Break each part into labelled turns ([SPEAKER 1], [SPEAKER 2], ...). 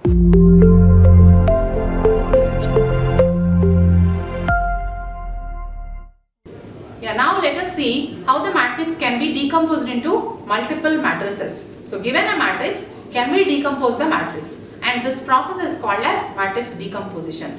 [SPEAKER 1] Yeah, now let us see how the matrix can be decomposed into multiple matrices. So given a matrix, can we decompose the matrix? And this process is called as matrix decomposition.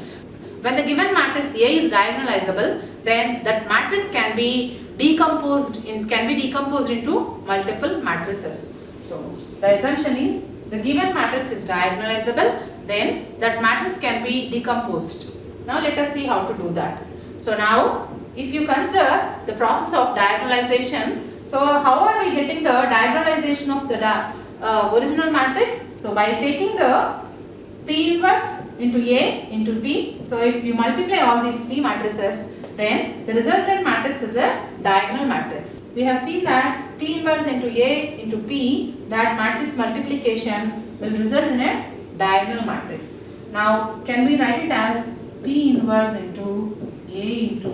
[SPEAKER 1] When the given matrix A is diagonalizable, then that matrix can be decomposed into multiple matrices. So the assumption is the given matrix is diagonalizable, then that matrix can be decomposed. Now let us see how to do that. So now if you consider the process of diagonalization, so how are we getting the diagonalization of the original matrix? So by taking the P inverse into A into P. So if you multiply all these three matrices, then the resultant matrix is a diagonal matrix. We have seen that P inverse into A into P, that matrix multiplication will result in a diagonal matrix. Now can we write it as P inverse into A into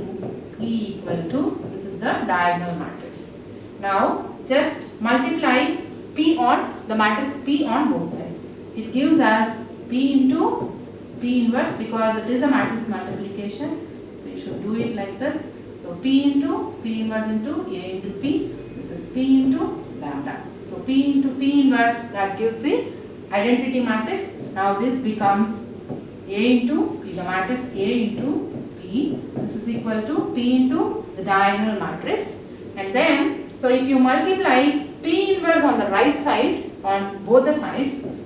[SPEAKER 1] P equal to, this is the diagonal matrix. Now just multiply P on the matrix P on both sides. It gives us P into P inverse because it is a matrix multiplication. So you should do it like this. So P into P inverse into A into P. This is P into lambda. So P into P inverse, that gives the identity matrix. Now this becomes A into P, the matrix A into P. This is equal to P into the diagonal matrix. And then, so if you multiply P inverse on the right side, on both the sides,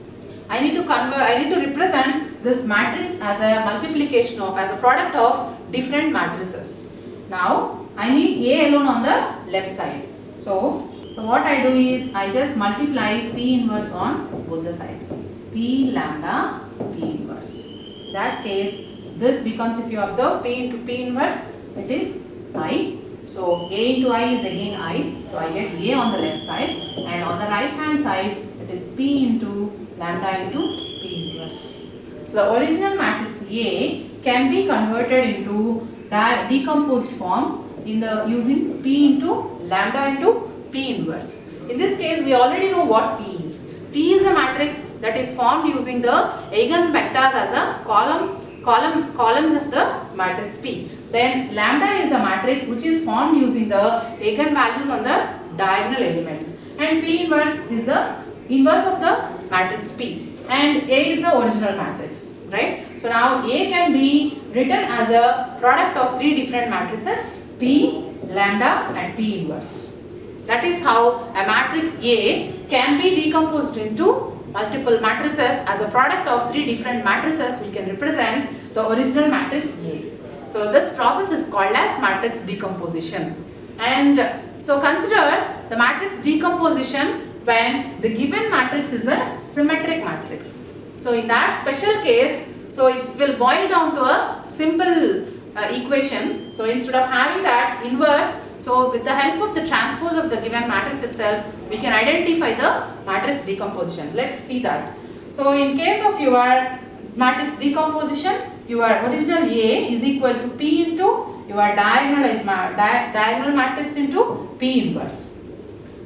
[SPEAKER 1] I need to represent this matrix as a multiplication of, as a product of different matrices. Now, I need A alone on the left side. So what I do is, I just multiply P inverse on both the sides. P lambda, P inverse. In that case, this becomes, if you observe, P into P inverse, it is I. So A into I is again I. So I get A on the left side, and on the right hand side, it is P into lambda into P inverse. So the original matrix A can be converted into the decomposed form using P into lambda into P inverse. In this case, we already know what P is. P is a matrix that is formed using the eigenvectors as a columns of the matrix P. Then lambda is a matrix which is formed using the eigenvalues on the diagonal elements. And P inverse is the inverse of the matrix P. And A is the original matrix, right? So now A can be written as a product of three different matrices, P, lambda and P inverse. That is how a matrix A can be decomposed into multiple matrices. As a product of three different matrices, we can represent the original matrix A. So this process is called as matrix decomposition. And so consider the matrix decomposition when the given matrix is a symmetric matrix. So in that special case, so it will boil down to a simple equation. So instead of having that inverse, so with the help of the transpose of the given matrix itself, we can identify the matrix decomposition. Let's see that. So in case of your matrix decomposition, your original A is equal to P into your diagonal matrix into P inverse.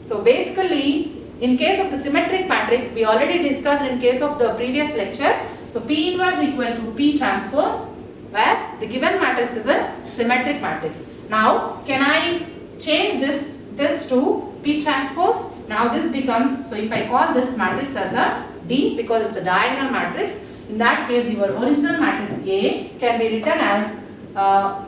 [SPEAKER 1] So basically, in case of the symmetric matrix, we already discussed in case of the previous lecture. So P inverse equal to P transpose, where the given matrix is a symmetric matrix. Now, can I change this to P transpose? Now this becomes, so if I call this matrix as a D because it's a diagonal matrix, in that case your original matrix A can be written as a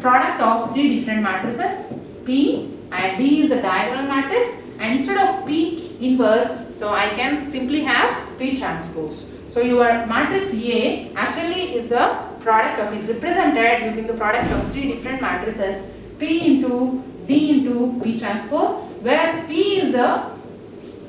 [SPEAKER 1] product of three different matrices, P, and D is a diagonal matrix, and instead of P inverse, so I can simply have P transpose. So your matrix A actually is the product of, is represented using the product of three different matrices, P into D into P transpose, where P is the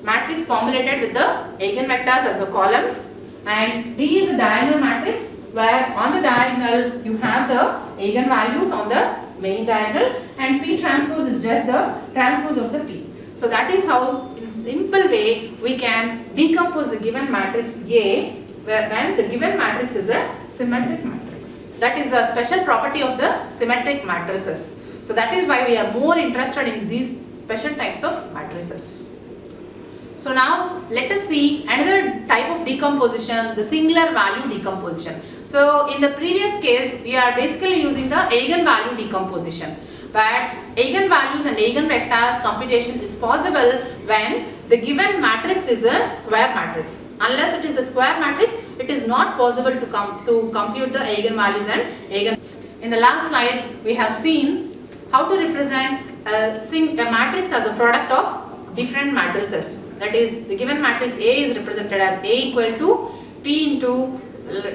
[SPEAKER 1] matrix formulated with the eigenvectors as the columns, and D is a diagonal matrix where on the diagonal you have the eigenvalues on the main diagonal, and P transpose is just the transpose of the P. So that is how, in simple way, we can decompose the given matrix A when the given matrix is a symmetric matrix. That is a special property of the symmetric matrices. So that is why we are more interested in these special types of matrices. So now let us see another type of decomposition, the singular value decomposition. So in the previous case, we are basically using the eigenvalue decomposition. But eigenvalues and eigenvectors computation is possible when the given matrix is a square matrix. Unless it is a square matrix, it is not possible to compute the eigenvalues and eigen. In the last slide, we have seen how to represent a matrix as a product of different matrices. That is, the given matrix A is represented as A equal to P into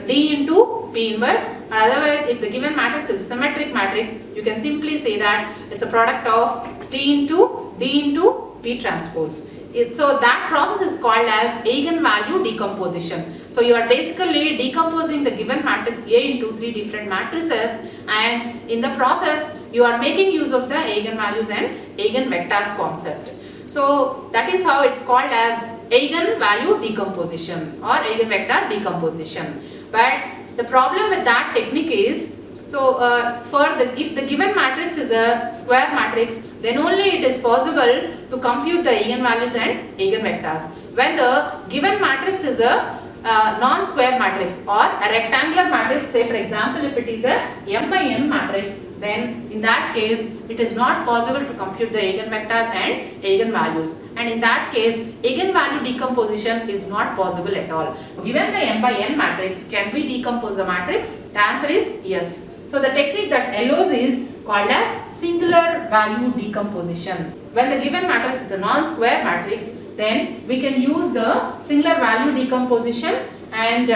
[SPEAKER 1] D into P inverse, and otherwise if the given matrix is a symmetric matrix, you can simply say that it's a product of P into D into P transpose. So that process is called as eigenvalue decomposition. So you are basically decomposing the given matrix A into three different matrices, and in the process you are making use of the eigenvalues and eigenvectors concept. So that is how it's called as eigenvalue decomposition or eigenvector decomposition. But the problem with that technique is, if the given matrix is a square matrix, then only it is possible to compute the eigenvalues and eigenvectors. When the given matrix is a non-square matrix or a rectangular matrix, say for example if it is a m by n matrix, then in that case it is not possible to compute the eigenvectors and eigenvalues, and in that case eigenvalue decomposition is not possible at all. Given the m by n matrix, can we decompose the matrix? The answer is yes. So the technique that allows is called as singular value decomposition. When the given matrix is a non-square matrix, then we can use the singular value decomposition, and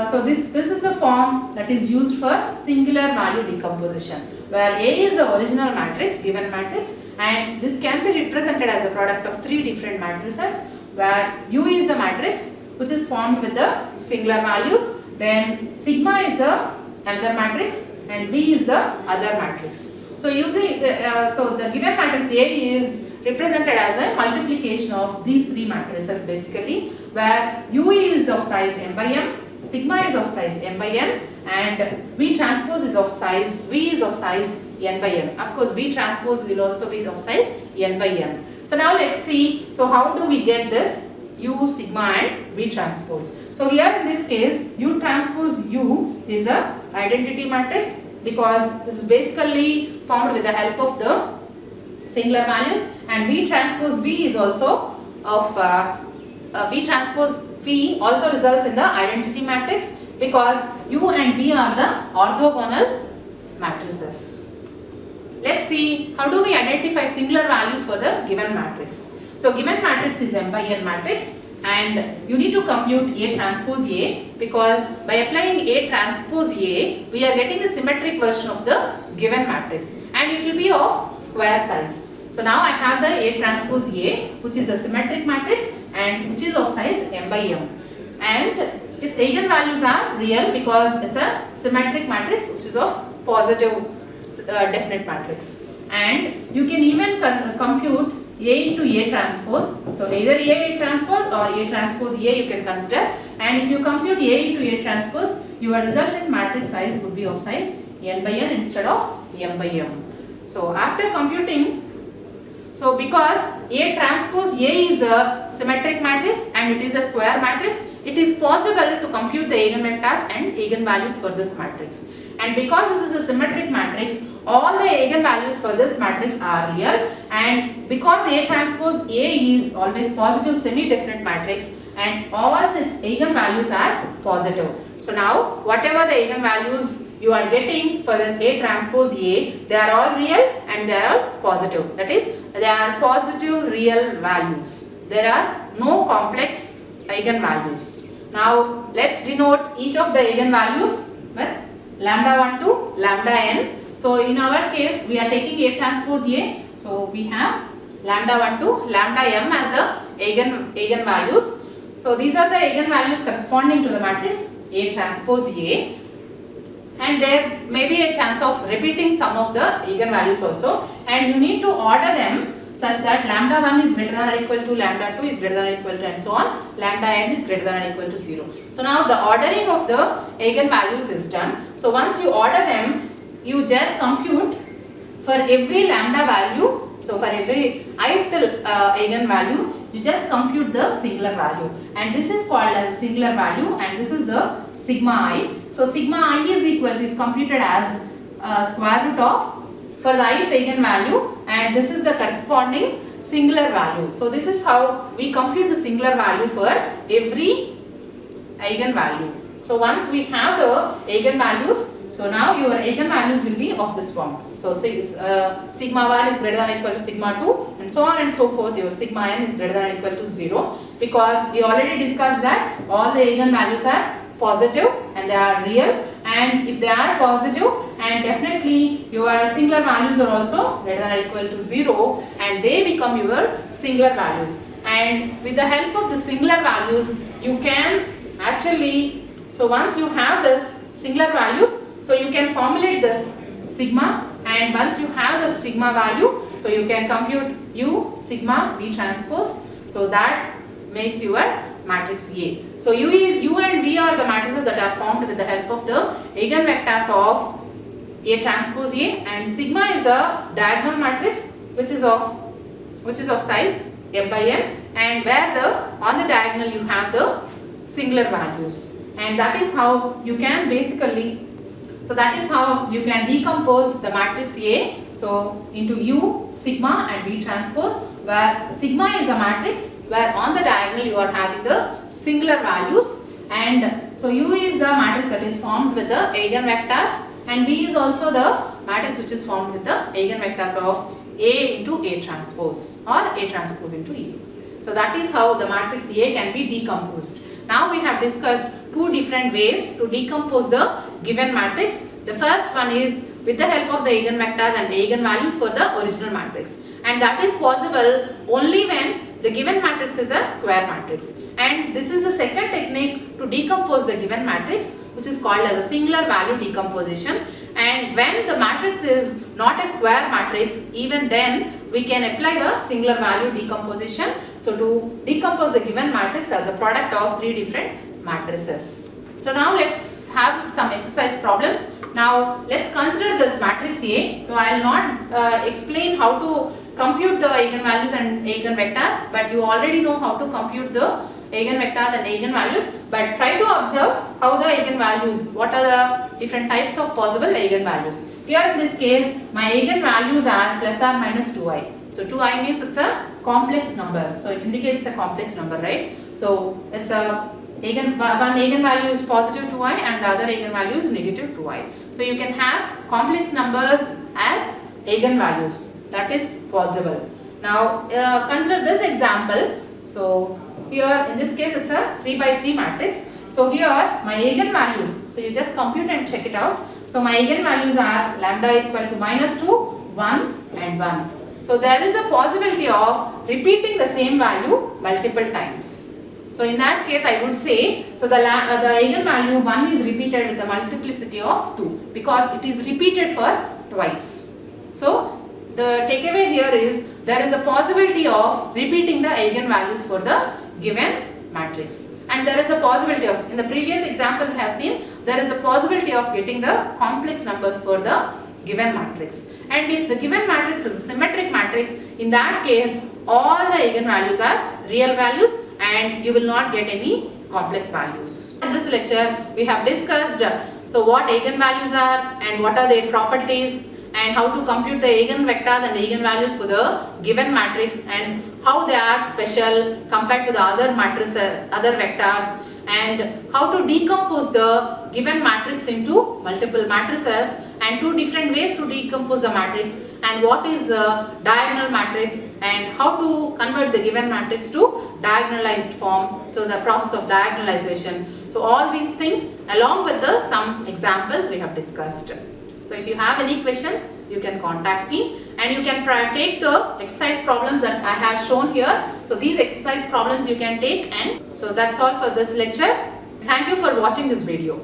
[SPEAKER 1] so this is the form that is used for singular value decomposition, where A is the original matrix, given matrix, and this can be represented as a product of three different matrices, where U is the matrix which is formed with the singular values, then sigma is the another matrix, and V is the other matrix. So using the given matrix A is represented as a multiplication of these three matrices basically, where U is of size m by m, sigma is of size m by n, and V transpose is of size, V is of size n by n. Of course V transpose will also be of size n by n. So now let's see, so how do we get this U, sigma and V transpose? So here in this case, U transpose U is a identity matrix, because this is basically formed with the help of the singular values, and V transpose V is also of V transpose V also results in the identity matrix, because U and V are the orthogonal matrices. Let's see how do we identify singular values for the given matrix. So given matrix is m by n matrix, and you need to compute A transpose A, because by applying A transpose A, we are getting the symmetric version of the given matrix, and it will be of square size. So now I have the A transpose A, which is a symmetric matrix and which is of size m by m, and its eigenvalues are real because it's a symmetric matrix which is of positive definite matrix. And you can even compute A into A transpose. So either A transpose or A transpose A you can consider, and if you compute A into A transpose, your resultant matrix size would be of size n by n instead of m by m. So after computing, so because A transpose A is a symmetric matrix and it is a square matrix, it is possible to compute the eigenvectors and eigenvalues for this matrix. And because this is a symmetric matrix, all the eigenvalues for this matrix are real, and because A transpose A is always positive semi-definite matrix and all its eigenvalues are positive. So now whatever the eigenvalues you are getting for this A transpose A, they are all real and they are all positive. That is, they are positive real values. There are no complex eigenvalues. Now let's denote each of the eigenvalues with lambda 1 to lambda n. So in our case we are taking A transpose A, so we have lambda 1 to lambda m as the eigenvalues. So these are the eigenvalues corresponding to the matrix A transpose A, and there may be a chance of repeating some of the eigenvalues also, and you need to order them such that lambda 1 is greater than or equal to lambda 2 is greater than or equal to, and so on, lambda n is greater than or equal to 0. So now the ordering of the eigenvalues is done. So once you order them, you just compute for every lambda value. So for every ith eigenvalue, you just compute the singular value, and this is called as singular value, and this is the sigma I. So sigma I is equal to, is computed as square root of, for the ith eigenvalue, and this is the corresponding singular value. So this is how we compute the singular value for every eigenvalue. So once we have the eigenvalues, so now your eigenvalues will be of this form. So sigma 1 is greater than or equal to sigma 2, and so on and so forth. Your sigma n is greater than or equal to 0, because we already discussed that all the eigenvalues are positive and they are real, and if they are positive, and definitely your singular values are also greater than or equal to 0, and they become your singular values. And with the help of the singular values, you can actually, so once you have this singular values, so you can formulate this sigma, and once you have the sigma value, so you can compute U sigma V transpose. So that makes your matrix A. So U and V are the matrices that are formed with the help of the eigenvectors of A transpose A, and sigma is a diagonal matrix which is of size m by n, and where on the diagonal you have the singular values, and that is how you can basically, so that is how you can decompose the matrix A, so into U, sigma and V transpose, where sigma is a matrix where on the diagonal you are having the singular values, and so U is a matrix that is formed with the eigenvectors, and V is also the matrix which is formed with the eigenvectors of A into A transpose or A transpose into E. So that is how the matrix A can be decomposed. Now we have discussed two different ways to decompose the given matrix. The first one is with the help of the eigenvectors and eigenvalues for the original matrix, and that is possible only when the given matrix is a square matrix. And this is the second technique to decompose the given matrix, which is called as a singular value decomposition. And when the matrix is not a square matrix, even then we can apply the singular value decomposition. So to decompose the given matrix as a product of three different matrices. So now let's have some exercise problems. Now let's consider this matrix A. So I will not explain how to compute the eigenvalues and eigenvectors, but you already know how to compute the eigenvectors and eigenvalues, but try to observe how the eigenvalues, what are the different types of possible eigenvalues. Here in this case, my eigenvalues are plus or minus 2i. So 2i means it's a complex number, so it indicates a complex number, right? So it's a one eigenvalue is positive 2i and the other eigenvalue is negative 2i. So you can have complex numbers as eigenvalues. That is possible. Now consider this example. So here in this case it's a 3 by 3 matrix. So here my eigenvalues, so you just compute and check it out. So my eigenvalues are lambda equal to minus 2, 1 and 1. So there is a possibility of repeating the same value multiple times. So in that case I would say, so the eigenvalue 1 is repeated with the multiplicity of 2 because it is repeated for twice. So the takeaway here is there is a possibility of repeating the eigenvalues for the given matrix, and there is a possibility of, in the previous example we have seen, there is a possibility of getting the complex numbers for the given matrix. And if the given matrix is a symmetric matrix, in that case all the eigenvalues are real values and you will not get any complex values. In this lecture we have discussed so what eigenvalues are and what are their properties, and how to compute the eigenvectors and eigenvalues for the given matrix, and how they are special compared to the other matrices, other vectors, and how to decompose the given matrix into multiple matrices, and two different ways to decompose the matrix, and what is a diagonal matrix, and how to convert the given matrix to diagonalized form, so the process of diagonalization. So all these things along with the some examples we have discussed. So if you have any questions, you can contact me, and you can take the exercise problems that I have shown here. So these exercise problems you can take, and so that's all for this lecture. Thank you for watching this video.